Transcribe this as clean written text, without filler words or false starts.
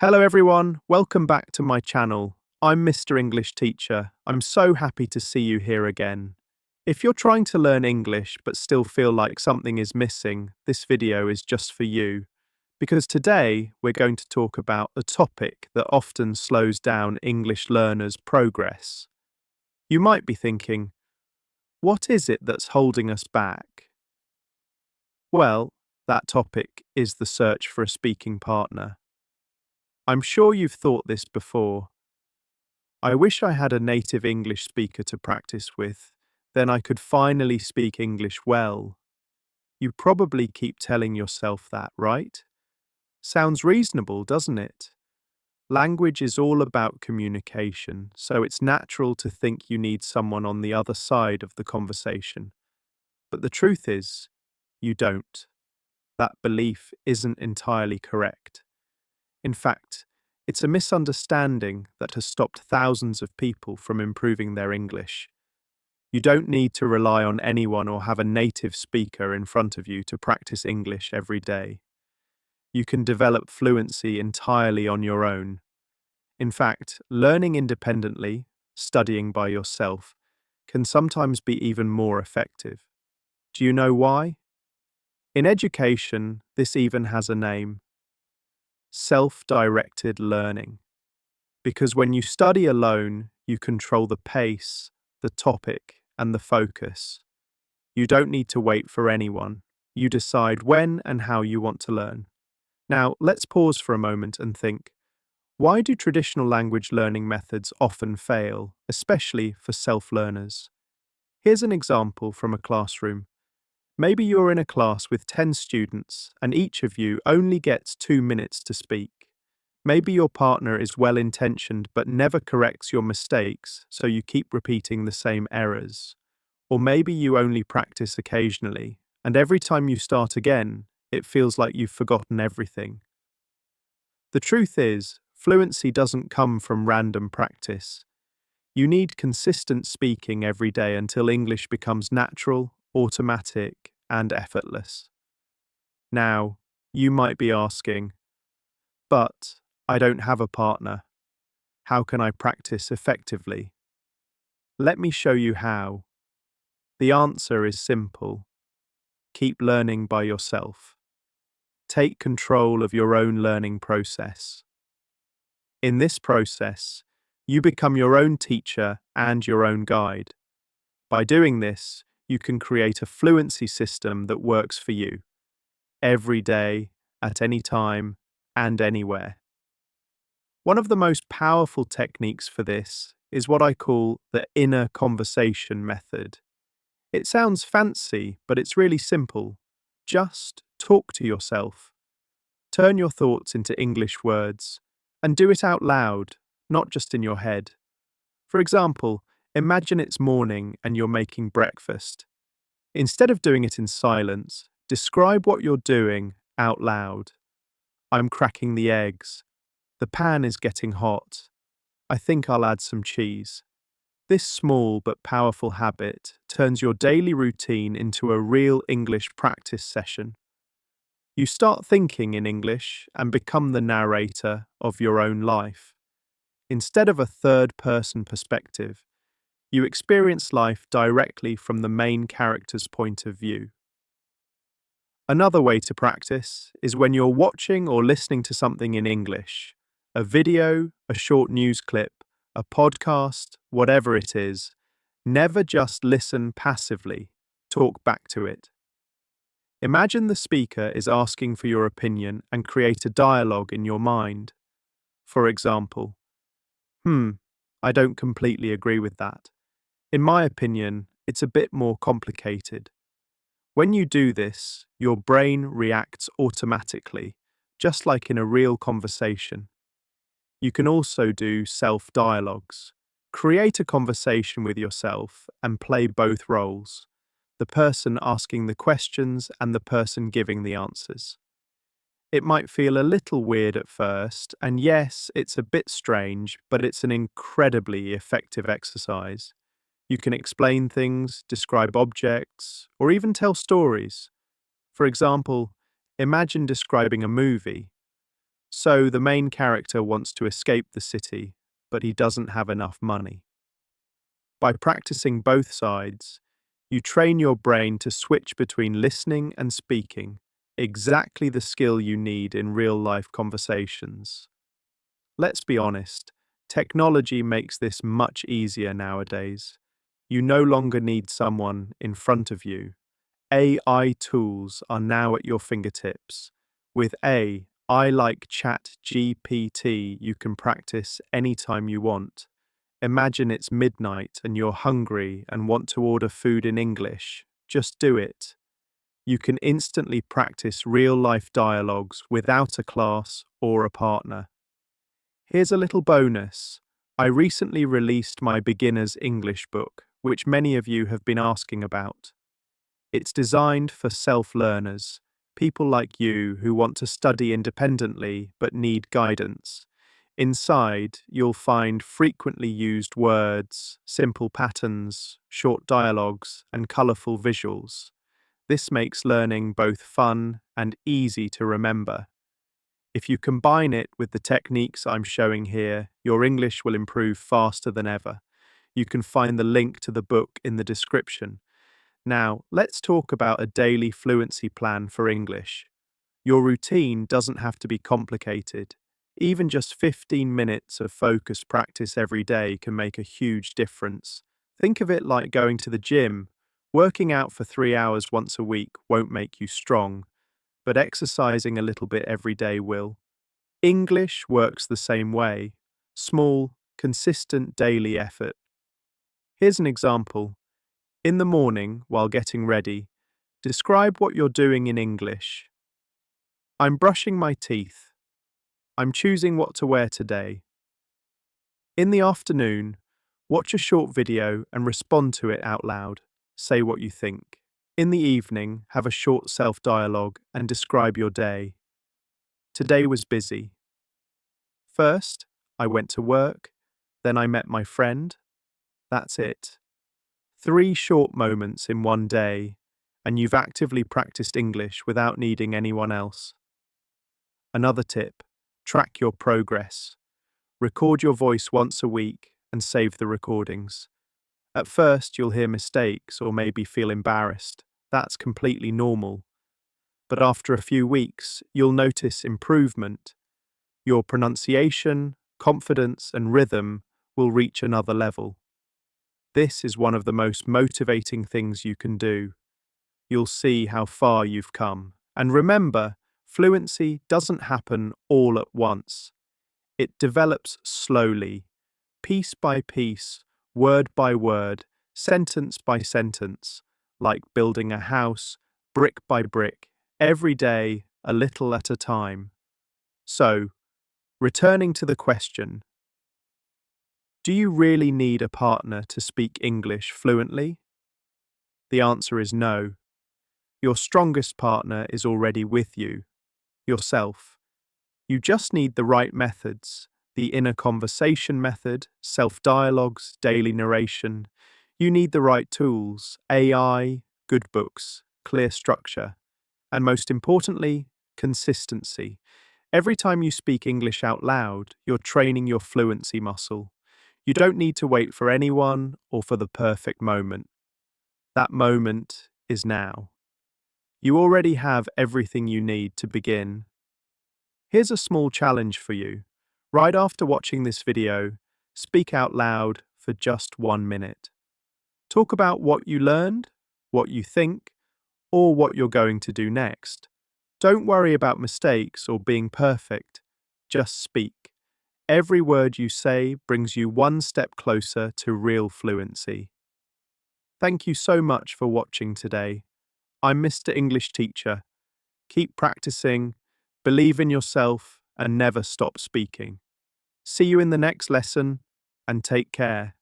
Hello everyone, welcome back to my channel. I'm Mr. English Teacher. I'm so happy to see you here again. If you're trying to learn English but still feel like something is missing, this video is just for you. Because today we're going to talk about a topic that often slows down English learners' progress. You might be thinking, what is it that's holding us back? Well, that topic is the search for a speaking partner. I'm sure you've thought this before. I wish I had a native English speaker to practice with, then I could finally speak English well. You probably keep telling yourself that, right? Sounds reasonable, doesn't it? Language is all about communication, so it's natural to think you need someone on the other side of the conversation. But the truth is, you don't. That belief isn't entirely correct. In fact, it's a misunderstanding that has stopped thousands of people from improving their English. You don't need to rely on anyone or have a native speaker in front of you to practice English every day. You can develop fluency entirely on your own. In fact, learning independently, studying by yourself, can sometimes be even more effective. Do you know why? In education, this even has a name: self-directed learning. Because when you study alone, you control the pace, the topic, and the focus. You don't need to wait for anyone. You decide when and how you want to learn. Now, let's pause for a moment and think, why do traditional language learning methods often fail, especially for self-learners? Here's an example from a classroom. Maybe you're in a class with 10 students and each of you only gets 2 minutes to speak. Maybe your partner is well-intentioned but never corrects your mistakes, so you keep repeating the same errors. Or maybe you only practice occasionally, and every time you start again, it feels like you've forgotten everything. The truth is, fluency doesn't come from random practice. You need consistent speaking every day until English becomes natural, automatic, and effortless. Now, you might be asking, but I don't have a partner. How can I practice effectively? Let me show you how. The answer is simple. Keep learning by yourself. Take control of your own learning process. In this process, you become your own teacher and your own guide. By doing this, you can create a fluency system that works for you, every day, at any time, and anywhere. One of the most powerful techniques for this is what I call the inner conversation method. It sounds fancy, but it's really simple. Just talk to yourself. Turn your thoughts into English words, and do it out loud, not just in your head. For example, imagine it's morning and you're making breakfast. Instead of doing it in silence, describe what you're doing out loud. I'm cracking the eggs. The pan is getting hot. I think I'll add some cheese. This small but powerful habit turns your daily routine into a real English practice session. You start thinking in English and become the narrator of your own life. Instead of a third-person perspective, you experience life directly from the main character's point of view. Another way to practice is when you're watching or listening to something in English, a video, a short news clip, a podcast, whatever it is. Never just listen passively, talk back to it. Imagine the speaker is asking for your opinion and create a dialogue in your mind. For example, I don't completely agree with that. In my opinion, it's a bit more complicated. When you do this, your brain reacts automatically, just like in a real conversation. You can also do self-dialogues. Create a conversation with yourself and play both roles, the person asking the questions and the person giving the answers. It might feel a little weird at first, and yes, it's a bit strange, but it's an incredibly effective exercise. You can explain things, describe objects, or even tell stories. For example, imagine describing a movie. So the main character wants to escape the city, but he doesn't have enough money. By practicing both sides, you train your brain to switch between listening and speaking, exactly the skill you need in real-life conversations. Let's be honest, technology makes this much easier nowadays. You no longer need someone in front of you. AI tools are now at your fingertips. With AI like ChatGPT, you can practice anytime you want. Imagine it's midnight and you're hungry and want to order food in English. Just do it. You can instantly practice real-life dialogues without a class or a partner. Here's a little bonus. I recently released my beginner's English book, which many of you have been asking about. It's designed for self-learners, people like you who want to study independently but need guidance. Inside, you'll find frequently used words, simple patterns, short dialogues, and colourful visuals. This makes learning both fun and easy to remember. If you combine it with the techniques I'm showing here, your English will improve faster than ever. You can find the link to the book in the description. Now, let's talk about a daily fluency plan for English. Your routine doesn't have to be complicated. Even just 15 minutes of focused practice every day can make a huge difference. Think of it like going to the gym. Working out for 3 hours once a week won't make you strong, but exercising a little bit every day will. English works the same way. Small, consistent daily effort. Here's an example. In the morning, while getting ready, describe what you're doing in English. I'm brushing my teeth. I'm choosing what to wear today. In the afternoon, watch a short video and respond to it out loud. Say what you think. In the evening, have a short self-dialogue and describe your day. Today was busy. First, I went to work, then I met my friend. That's it. 3 short moments in one day, and you've actively practiced English without needing anyone else. Another tip, track your progress. Record your voice once a week and save the recordings. At first, you'll hear mistakes or maybe feel embarrassed. That's completely normal. But after a few weeks, you'll notice improvement. Your pronunciation, confidence, and rhythm will reach another level. This is one of the most motivating things you can do. You'll see how far you've come. And remember, fluency doesn't happen all at once. It develops slowly, piece by piece, word by word, sentence by sentence, like building a house, brick by brick, every day, a little at a time. So, returning to the question, do you really need a partner to speak English fluently? The answer is no. Your strongest partner is already with you, yourself. You just need the right methods, the inner conversation method, self-dialogues, daily narration. You need the right tools, AI, good books, clear structure, and most importantly, consistency. Every time you speak English out loud, you're training your fluency muscle. You don't need to wait for anyone or for the perfect moment. That moment is now. You already have everything you need to begin. Here's a small challenge for you. Right after watching this video, speak out loud for just 1 minute. Talk about what you learned, what you think, or what you're going to do next. Don't worry about mistakes or being perfect. Just speak. Every word you say brings you one step closer to real fluency. Thank you so much for watching today. I'm Mr. English Teacher. Keep practicing, believe in yourself, and never stop speaking. See you in the next lesson, and take care.